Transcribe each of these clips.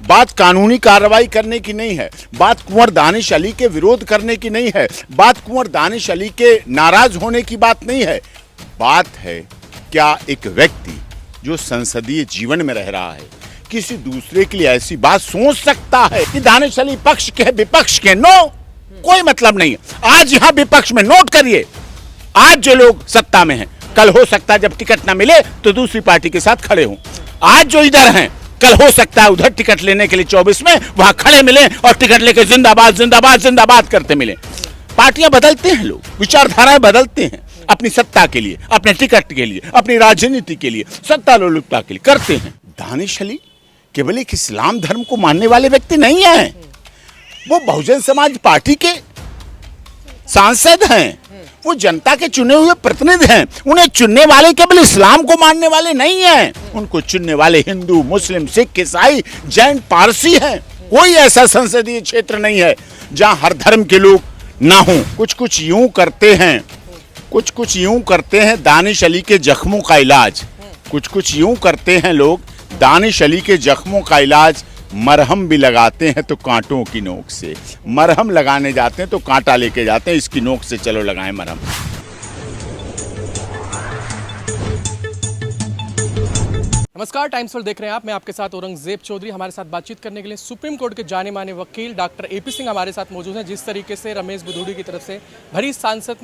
बात कानूनी कार्रवाई करने की नहीं है, बात कुंवर दानिश अली के विरोध करने की नहीं है, बात कुंवर दानिश अली के नाराज होने की बात नहीं है। बात है क्या एक व्यक्ति जो संसदीय जीवन में रह रहा है किसी दूसरे के लिए ऐसी बात सोच सकता है कि दानिश अली पक्ष के विपक्ष के? नो, कोई मतलब नहीं है। आज यहां विपक्ष में नोट करिए, आज जो लोग सत्ता में हैं कल हो सकता है जब टिकट ना मिले तो दूसरी पार्टी के साथ खड़े हों। आज जो इधर हैं कल हो सकता है उधर टिकट लेने के लिए 24 में वहां खड़े मिले और टिकट लेके जिंदाबाद जिंदाबाद जिंदाबाद करते मिले। पार्टियां बदलते हैं, लोग विचारधाराएं बदलते हैं अपनी सत्ता के लिए, अपने टिकट के लिए, अपनी राजनीति के लिए, सत्ता लोलुपता के लिए करते हैं। दानिश अली केवल एक इस्लाम धर्म को मानने वाले व्यक्ति नहीं है, वो बहुजन समाज पार्टी के सांसद हैं, वो जनता के चुने हुए प्रतिनिधि हैं। उन्हें चुनने वाले केवल इस्लाम को मानने वाले नहीं हैं, उनको चुनने वाले हिंदू, मुस्लिम, सिख, ईसाई, जैन, पारसी हैं। कोई ऐसा संसदीय क्षेत्र नहीं है जहां हर धर्म के लोग ना हों। कुछ कुछ यूं करते हैं, कुछ कुछ यूं करते हैं दानिश अली के जख्मों का इलाज, कुछ कुछ यूं करते हैं लोग दानिश अली के जख्मों का इलाज। मरहम भी लगाते हैं तो कांटों की नोक से, मरहम लगाने जाते हैं तो कांटा लेके जाते हैं, इसकी नोक से चलो लगाएं मरहम। नमस्कार, टाइम्स वर्ल्ड देख रहे हैं आप। मैं आपके साथ औरंगजेब चौधरी। हमारे साथ बातचीत करने के लिए सुप्रीम कोर्ट के जाने माने वकील डॉक्टर एपी सिंह हमारे साथ मौजूद हैं। जिस तरीके से रमेश बुधूड़ी की तरफ से भरी सांसद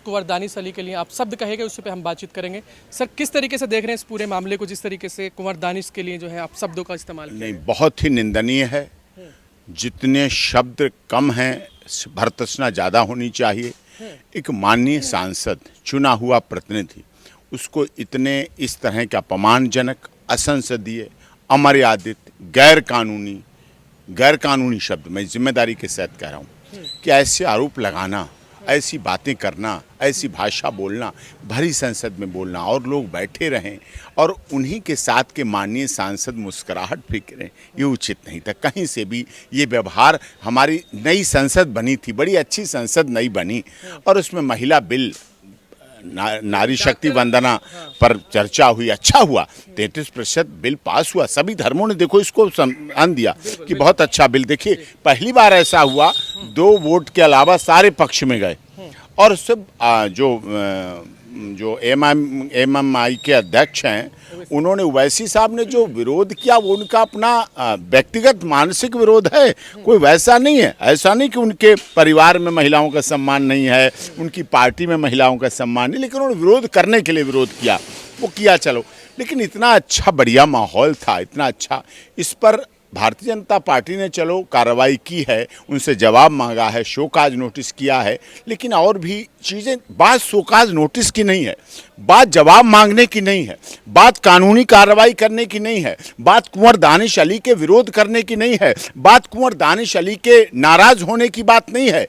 कुंवर दानिश अली के लिए आप शब्द कहेंगे, उससे पे हम बातचीत करेंगे। सर, किस तरीके से देख रहे हैं इस पूरे मामले को, जिस तरीके से कुंवर दानिश के लिए जो है आप शब्दों का इस्तेमाल? नहीं, बहुत ही निंदनीय है। जितने शब्द कम हैं भर्त्सना ज़्यादा होनी चाहिए। एक माननीय सांसद, चुना हुआ प्रतिनिधि, उसको इतने इस तरह का अपमानजनक, असंसदीय, अमर्यादित, गैर कानूनी शब्द, मैं जिम्मेदारी के साथ कह रहा हूँ कि ऐसे आरोप लगाना, ऐसी बातें करना, ऐसी भाषा बोलना, भरी संसद में बोलना और लोग बैठे रहें और उन्हीं के साथ के माननीय सांसद मुस्कुराहट फिक्रें, ये उचित नहीं था। कहीं से भी ये व्यवहार, हमारी नई संसद बनी थी, बड़ी अच्छी संसद नई बनी और उसमें महिला बिल, नारी शक्ति वंदना पर चर्चा हुई, अच्छा हुआ। 33% बिल पास हुआ, सभी धर्मों ने देखो इसको सम्मान दिया कि बहुत अच्छा बिल। देखिए, पहली बार ऐसा हुआ 2 वोट के अलावा सारे पक्ष में गए और सब जो एमएमआई के अध्यक्ष हैं उन्होंने, ओवैसी साहब ने जो विरोध किया वो उनका अपना व्यक्तिगत मानसिक विरोध है, कोई वैसा नहीं है। ऐसा नहीं कि उनके परिवार में महिलाओं का सम्मान नहीं है, उनकी पार्टी में महिलाओं का सम्मान नहीं, लेकिन उन्होंने विरोध करने के लिए विरोध किया, वो किया, चलो। लेकिन इतना अच्छा बढ़िया माहौल था, इतना अच्छा, इस पर भारतीय जनता पार्टी ने चलो कार्रवाई की है, उनसे जवाब मांगा है, शोकाज नोटिस किया है, लेकिन और भी चीज़ें, बात शोकाज नोटिस की नहीं है, बात जवाब मांगने की नहीं है, बात कानूनी कार्रवाई करने की नहीं है, बात कुंवर दानिश अली के विरोध करने की नहीं है, बात कुंवर दानिश अली के नाराज होने की बात नहीं है।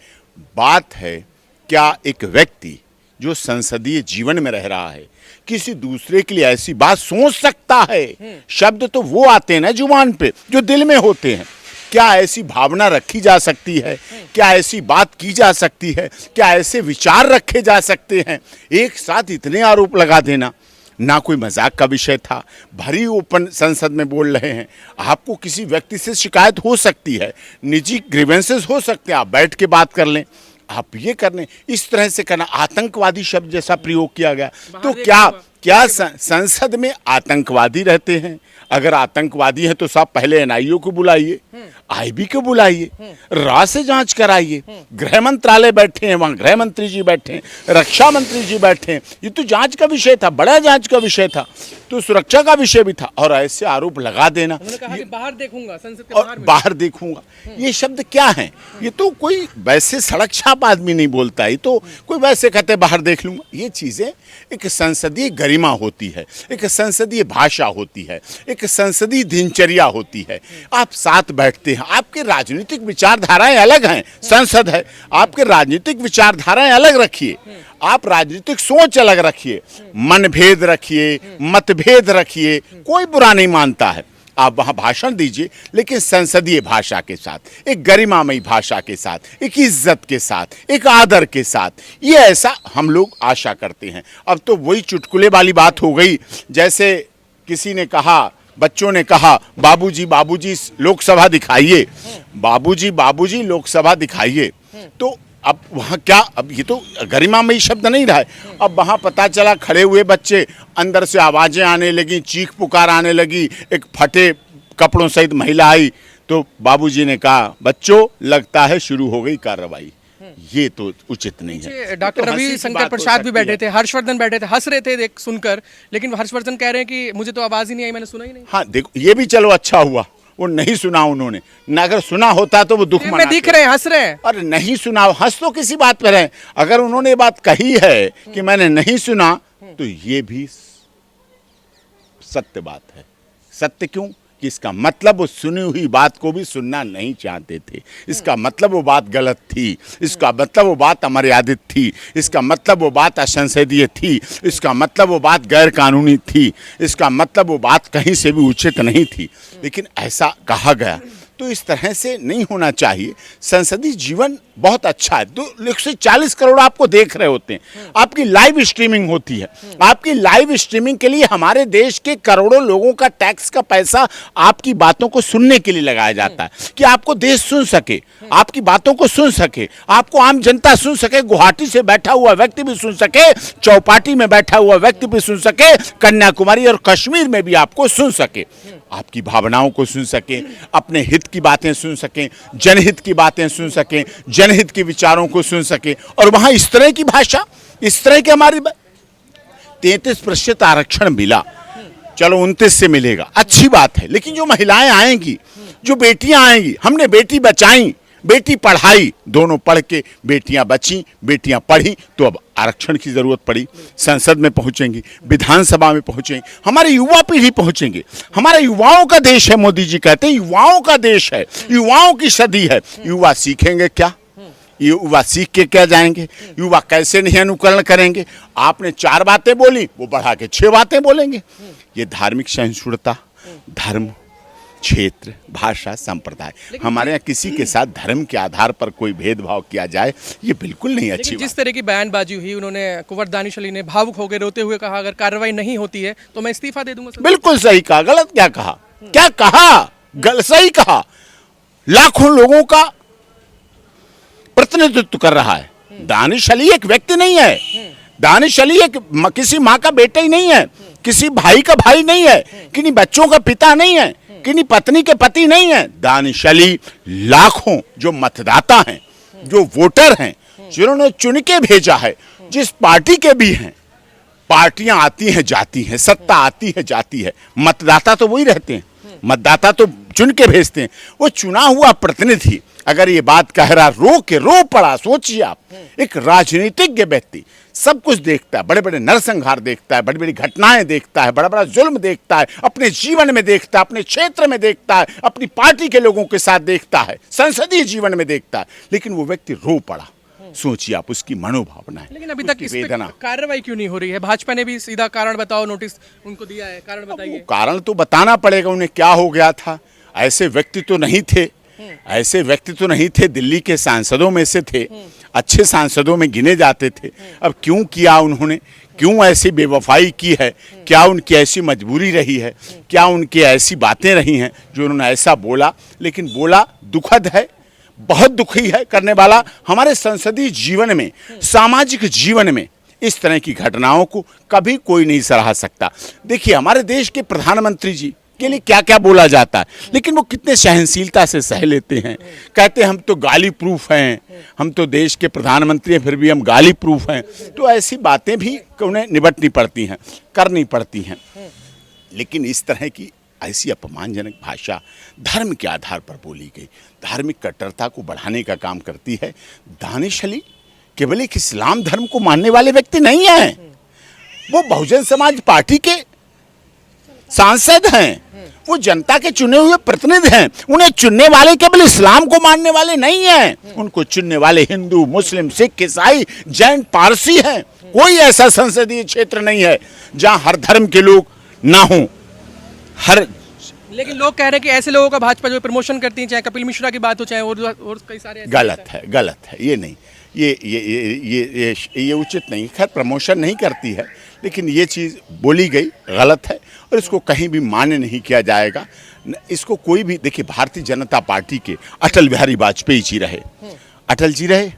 बात है क्या एक व्यक्ति जो संसदीय जीवन में रह रहा है किसी दूसरे के लिए ऐसी बात सोच सकता है? शब्द तो वो आते हैं ना जुबान पे जो दिल में होते हैं। क्या ऐसी भावना रखी जा सकती है? क्या ऐसी बात की जा सकती है? क्या ऐसे विचार रखे जा सकते हैं? एक साथ इतने आरोप लगा देना ना कोई मजाक का विषय था। भरी ओपन संसद में बोल रहे हैं, आपको किसी व्यक्ति से शिकायत हो सकती है, निजी ग्रीवेंसेस हो सकते हैं, आप बैठ के बात कर लें। आप ये करने, इस तरह से करना, आतंकवादी शब्द जैसा प्रयोग किया गया, तो क्या संसद में आतंकवादी रहते हैं? अगर आतंकवादी हैं तो साहब पहले एनआईओ को बुलाइए, आईबी को बुलाइए, राज से जांच कराइए। गृह मंत्रालय बैठे हैं, वहां गृह मंत्री जी बैठे हैं, रक्षा मंत्री जी बैठे हैं, ये तो जांच का विषय था, बड़ा जांच का विषय था, तो सुरक्षा का विषय भी था। और ऐसे आरोप लगा देना, कहा कि बाहर देखूंगा, संसद के और बाहर देखूंगा, ये शब्द क्या है? ये तो कोई वैसे सड़क छाप आदमी नहीं बोलता, ये तो कोई वैसे कहते बाहर देख लूंगा। ये चीजें, एक संसदीय गरिमा होती है, एक संसदीय भाषा होती है, एक संसदीय दिनचर्या होती है। आप साथ बैठते हैं, आपके राजनीतिक विचारधाराएं अलग हैं, संसद है, आपके राजनीतिक विचारधाराएं अलग रखिए, आप राजनीतिक सोच अलग रखिए, मनभेद रखिए, मतभेद रखिए, कोई बुरा नहीं मानता है। आप वहाँ भाषण दीजिए, लेकिन संसदीय भाषा के साथ, एक गरिमामयी भाषा के साथ, एक इज्जत के साथ, एक आदर के साथ। ये ऐसा हम लोग आशा करते हैं। अब तो वही चुटकुले वाली बात हो गई, जैसे किसी ने कहा बच्चों ने कहा बाबूजी बाबूजी लोकसभा दिखाइए, बाबूजी बाबूजी लोकसभा दिखाइए। तो अब वहाँ क्या, अब ये तो गरिमामयी शब्द नहीं रहा है। अब वहाँ पता चला खड़े हुए बच्चे, अंदर से आवाज़ें आने लगी, चीख पुकार आने लगी, एक फटे कपड़ों सहित महिला आई। तो बाबूजी ने कहा बच्चों लगता है शुरू हो गई कार्रवाई। ये तो उचित नहीं है। डॉक्टर तो हंसी रवि की शंकर बात हो प्रसाद भी सकती बैठे है। थे, हर्षवर्धन बैठे थे, हंस रहे थे देख सुनकर, लेकिन हर्षवर्धन कह रहे हैं कि मुझे तो आवाज ही नहीं आई, मैंने सुना ही नहीं। हाँ देखो, ये भी चलो अच्छा हुआ वो नहीं सुना उन्होंने, न अगर सुना होता तो वो दुख में मनाते। दिख रहे हैं, हंस रहे हैं। अरे नहीं सुना, हंस तो किसी बात पर है। अगर उन्होंने ये बात कही है कि मैंने नहीं सुना, तो ये भी सत्य बात है। सत्य क्यों? कि इसका मतलब वो सुनी हुई बात को भी सुनना नहीं चाहते थे। इसका मतलब वो बात गलत थी, इसका मतलब वो बात अमर्यादित थी, इसका मतलब वो बात असंसदीय थी, इसका मतलब वो बात गैर कानूनी थी, इसका मतलब वो बात कहीं से भी उचित नहीं थी। लेकिन ऐसा कहा गया, तो इस तरह से नहीं होना चाहिए। संसदीय जीवन बहुत अच्छा है। 240 करोड़ आपको देख रहे होते हैं, आपकी लाइव स्ट्रीमिंग होती है। आपकी लाइव स्ट्रीमिंग के लिए हमारे देश के करोड़ों लोगों का टैक्स का पैसा आपकी बातों को सुनने के लिए लगाया जाता है, कि आपको देश सुन सके, आपकी बातों को सुन सके, आपको आम जनता सुन सके, गुवाहाटी से बैठा हुआ व्यक्ति भी सुन सके, चौपाटी में बैठा हुआ व्यक्ति भी सुन सके, कन्याकुमारी और कश्मीर में भी आपको सुन सके, आपकी भावनाओं को सुन सके, अपने हित की बातें सुन सकें, जनहित की बातें सुन सकें, जनहित के विचारों को सुन सकें। और वहां इस तरह की भाषा, इस तरह की हमारी 33% आरक्षण मिला, चलो 29 से मिलेगा, अच्छी बात है। लेकिन जो महिलाएं आएंगी, जो बेटियां आएंगी, हमने बेटी बचाई, बेटी पढ़ाई, दोनों पढ़ के बेटियां बची, बेटियां पढ़ी, तो अब आरक्षण की जरूरत पड़ी। संसद में पहुंचेंगी, विधानसभा में पहुंचेंगे, हमारे युवा पीढ़ी पहुंचेंगे। हमारे युवाओं का देश है, मोदी जी कहते हैं युवाओं का देश है, युवाओं की सदी है। युवा सीखेंगे क्या? युवा सीख के क्या जाएंगे? युवा कैसे नहीं अनुकरण करेंगे? आपने 4 बातें बोली, वो बढ़ा के 6 बातें बोलेंगे। ये धार्मिक सहिष्णुता, धर्म, क्षेत्र, भाषा, संप्रदाय, हमारे यहाँ किसी के साथ धर्म के आधार पर कोई भेदभाव किया जाए, ये बिल्कुल नहीं अच्छी लेकिन बात। जिस तरह की बयानबाजी हुई, उन्होंने कुंवर दानिश अली ने भावुक होकर रोते हुए कहा अगर कार्रवाई नहीं होती है तो मैं इस्तीफा दे दूंगा। बिल्कुल सही कहा, गलत क्या कहा? क्या कहा? सही कहा। लाखों लोगों का प्रतिनिधित्व कर रहा है। दानिश अली एक व्यक्ति नहीं है, दानिश अली एक किसी माँ का बेटा ही नहीं है, किसी भाई का भाई नहीं है, किन्हीं बच्चों का पिता नहीं है, किन्हीं पत्नी के पति नहीं है। दानिश अली लाखों जो मतदाता हैं, जो वोटर हैं, जिन्होंने चुन के भेजा है, जिस पार्टी के भी हैं, पार्टियां आती हैं जाती हैं, सत्ता आती है जाती है, मतदाता तो वही रहते हैं, मतदाता तो चुन के भेजते हैं। वो चुना हुआ प्रतिनिधि अगर ये बात कह रहा, रो पड़ा। सोचिए आप, एक राजनीतिज्ञ व्यक्ति सब कुछ देखता है, बड़े बड़े नरसंहार देखता है, बड़ी बड़ी घटनाएं देखता है, बड़ा बड़ा जुल्म देखता है, अपने जीवन में देखता है, अपने क्षेत्र में देखता है, अपनी पार्टी के लोगों के साथ देखता है, संसदीय जीवन में देखता है, लेकिन वो व्यक्ति रो पड़ा। सोचिए आप उसकी मनोभावना है। लेकिन अभी तक इस पे कार्रवाई क्यों नहीं हो रही है? भाजपा ने भी सीधा कारण बताओ नोटिस उनको दिया है, कारण बताइए। कारण तो बताना पड़ेगा, उन्हें क्या हो गया था। ऐसे व्यक्ति तो नहीं थे, ऐसे व्यक्ति तो नहीं थे, दिल्ली के सांसदों में से थे, अच्छे सांसदों में गिने जाते थे। अब क्यों किया उन्होंने? क्यों ऐसी बेवफाई की है? क्या उनकी ऐसी मजबूरी रही है? क्या उनकी ऐसी बातें रही हैं जो उन्होंने ऐसा बोला? लेकिन बोला दुखद है, बहुत दुखी है करने वाला। हमारे संसदीय जीवन में, सामाजिक जीवन में इस तरह की घटनाओं को कभी कोई नहीं सराह सकता। देखिए हमारे देश के प्रधानमंत्री जी के लिए क्या क्या बोला जाता है, लेकिन वो कितने सहनशीलता से सह लेते हैं। कहते हैं हम तो गाली प्रूफ हैं, हम तो देश के प्रधानमंत्री हैं, फिर भी हम गाली प्रूफ हैं। तो ऐसी बातें भी उन्हें निपटनी पड़ती हैं, करनी पड़ती हैं। लेकिन इस तरह की ऐसी अपमानजनक भाषा धर्म के आधार पर बोली गई, धार्मिक कट्टरता को बढ़ाने का काम करती है। दानिश अली केवल एक इस्लाम धर्म को मानने वाले व्यक्ति नहीं हैं, वो बहुजन समाज पार्टी के सांसद हैं, वो जनता के चुने हुए प्रतिनिधि हैं। उन्हें चुनने वाले केवल इस्लाम को मानने वाले नहीं हैं, उनको चुनने वाले हिंदू, मुस्लिम, सिख, ईसाई, जैन, पारसी हैं। कोई ऐसा संसदीय क्षेत्र नहीं है जहां हर धर्म के लोग ना हों। लेकिन लोग कह रहे हैं कि ऐसे लोगों का भाजपा जो प्रमोशन करती है, चाहे कपिल मिश्रा की बात हो, चाहे और कई सारे ऐसे गलत है, गलत है। ये नहीं, ये उचित नहीं। खैर प्रमोशन नहीं करती है, लेकिन ये चीज़ बोली गई गलत है और इसको कहीं भी मान्य नहीं किया जाएगा। इसको कोई भी, देखिए भारतीय जनता पार्टी के अटल बिहारी वाजपेयी जी रहे, अटल जी रहे,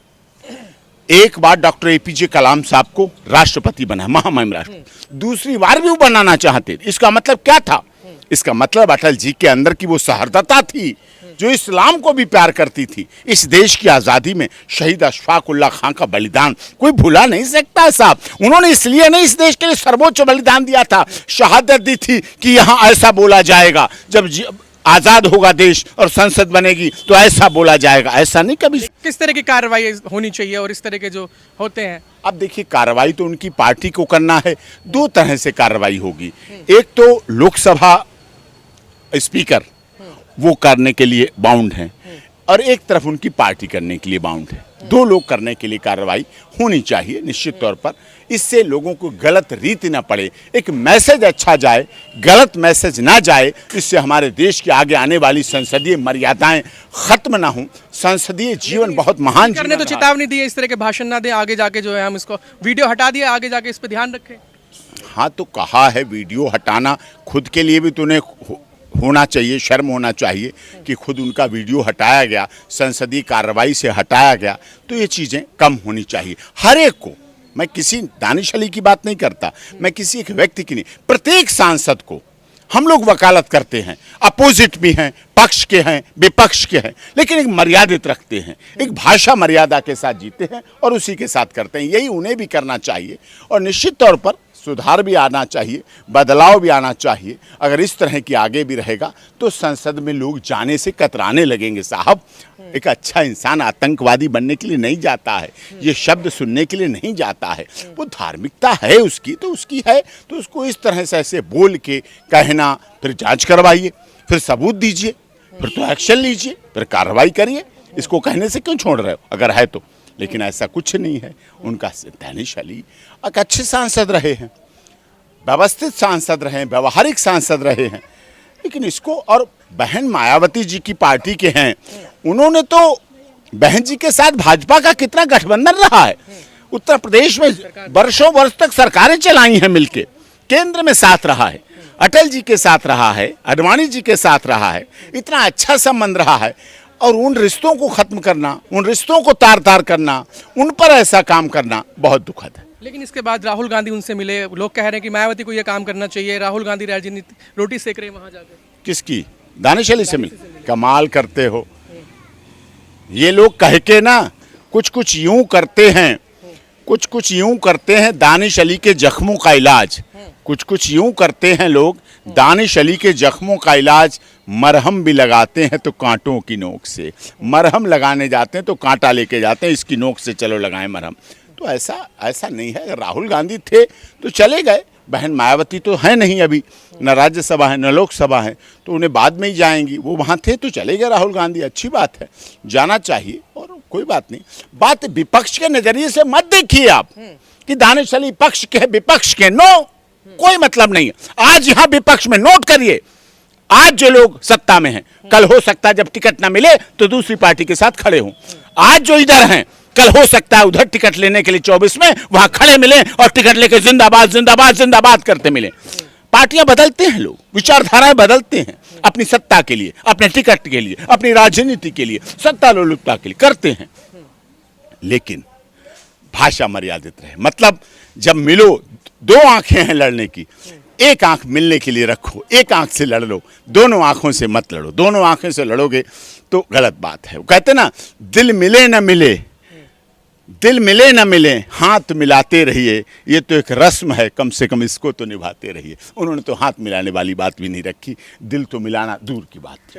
एक बार डॉक्टर एपीजे कलाम साहब को राष्ट्रपति बना, महामहिम राष्ट्रपति, दूसरी बार भी वो बनाना चाहते। इसका मतलब क्या था? इसका मतलब अटल जी के अंदर की वो सहृदयता थी जो इस्लाम को भी प्यार करती थी। इस देश की आज़ादी में शहीद अशफाक उल्लाह खां का बलिदान कोई भुला नहीं सकता है साहब। उन्होंने इसलिए नहीं इस देश के लिए सर्वोच्च बलिदान दिया था, शहादत दी थी कि यहाँ ऐसा बोला जाएगा, जब आज़ाद होगा देश और संसद बनेगी तो ऐसा बोला जाएगा। ऐसा नहीं कभी। किस तरह की कार्रवाई होनी चाहिए और इस तरह के जो होते हैं? अब देखिए, कार्रवाई तो उनकी पार्टी को करना है। दो तरह से कार्रवाई होगी। एक तो लोकसभा स्पीकर वो करने के लिए बाउंड हैं और एक तरफ उनकी पार्टी करने के लिए बाउंड है। दो लोग करने के लिए कार्रवाई होनी चाहिए निश्चित तौर पर। इससे लोगों को गलत रीति ना पड़े, एक मैसेज अच्छा जाए, गलत मैसेज ना जाए। इससे हमारे देश की आगे आने वाली संसदीय मर्यादाएं खत्म ना हो। संसदीय जीवन बहुत महान करने तो चेतावनी दी है, इस तरह के भाषण ना दें, आगे जाके जो है हम इसको वीडियो हटा दिया, आगे जाके इस पर ध्यान रखें। हाँ, तो कहा है वीडियो हटाना, खुद के लिए भी तूने होना चाहिए, शर्म होना चाहिए कि खुद उनका वीडियो हटाया गया, संसदीय कार्रवाई से हटाया गया। तो ये चीज़ें कम होनी चाहिए हर एक को। मैं किसी दानिश अली की बात नहीं करता, मैं किसी एक व्यक्ति की नहीं, प्रत्येक सांसद को हम लोग वकालत करते हैं, अपोजिट भी हैं, पक्ष के हैं, विपक्ष के हैं, लेकिन एक मर्यादित रखते हैं, एक भाषा मर्यादा के साथ जीते हैं और उसी के साथ करते हैं। यही उन्हें भी करना चाहिए और निश्चित तौर पर सुधार भी आना चाहिए, बदलाव भी आना चाहिए। अगर इस तरह की आगे भी रहेगा तो संसद में लोग जाने से कतराने लगेंगे साहब। एक अच्छा इंसान आतंकवादी बनने के लिए नहीं जाता है, ये शब्द सुनने के लिए नहीं जाता है। वो धार्मिकता है उसकी तो उसकी है, तो उसको इस तरह से ऐसे बोल के कहना, फिर जांच करवाइए, फिर सबूत दीजिए, फिर तो एक्शन लीजिए, फिर कार्रवाई करिए। इसको कहने से क्यों छोड़ रहे हो अगर है तो? लेकिन ऐसा कुछ नहीं है। उनका दानिश अली एक अच्छे सांसद रहे हैं, व्यवस्थित सांसद रहे हैं, व्यवहारिक सांसद रहे हैं, लेकिन इसको, और बहन मायावती जी की पार्टी के हैं, उन्होंने तो बहन जी के साथ भाजपा का कितना गठबंधन रहा है। उत्तर प्रदेश में वर्षों वर्ष तक सरकारें चलाई हैं मिलके, केंद्र में साथ रहा है, अटल जी के साथ रहा है, आडवाणी जी के साथ रहा है, इतना अच्छा संबंध रहा है। और उन रिश्तों को खत्म करना, उन रिश्तों को तार तार करना, उन पर ऐसा काम करना बहुत दुखद है। लेकिन इसके बाद राहुल गांधी उनसे मिले, लोग कह रहे हैं कि मायावती को यह काम करना चाहिए। राहुल गांधी राजनीति रोटी सेक रहे हैं वहां जाकर। किसकी? दानिश अली से मिले। कमाल करते हो, ये लोग कह के ना कुछ कुछ यूं करते हैं, कुछ कुछ यूं करते हैं दानिश अली के जख्मों का इलाज, कुछ कुछ यूं करते हैं लोग दानिश अली के जख्मों का इलाज। मरहम भी लगाते हैं तो कांटों की नोक से, मरहम लगाने जाते हैं तो कांटा लेके जाते हैं, इसकी नोक से चलो लगाएं मरहम। तो ऐसा नहीं है। अगर राहुल गांधी थे तो चले गए, बहन मायावती तो है नहीं अभी, न राज्यसभा है न लोकसभा है, तो उन्हें बाद में ही जाएंगी। वो वहाँ थे तो चले गए राहुल गांधी, अच्छी बात है, जाना चाहिए और कोई बात नहीं। बात विपक्ष के नज़रिए से मत देखिए आप कि दानिश अली पक्ष के विपक्ष के, नो, कोई मतलब नहीं है। आज यहाँ विपक्ष में नोट करिए, आज जो लोग सत्ता में हैं, कल हो सकता है जब टिकट ना मिले तो दूसरी पार्टी के साथ खड़े हों। आज जो इधर हैं, कल हो सकता है उधर टिकट लेने के लिए 24 में वहां खड़े मिले और टिकट लेके जिंदाबाद जिंदाबाद जिंदाबाद करते मिले। पार्टियां बदलते हैं, लोग विचारधाराएं बदलते हैं, अपनी सत्ता के लिए, अपने टिकट के लिए, अपनी राजनीति के लिए, सत्ता लोलुपता के लिए करते हैं। लेकिन भाषा मर्यादित रहे। मतलब जब मिलो, दो आंखें हैं लड़ने की, एक आंख मिलने के लिए रखो, एक आंख से लड़ लो, दोनों आंखों से मत लड़ो। दोनों आंखों से लड़ोगे तो गलत बात है। वो कहते ना, दिल मिले न मिले, दिल मिले न मिले, हाथ मिलाते रहिए, ये तो एक रस्म है, कम से कम इसको तो निभाते रहिए। उन्होंने तो हाथ मिलाने वाली बात भी नहीं रखी, दिल तो मिलाना दूर की बात।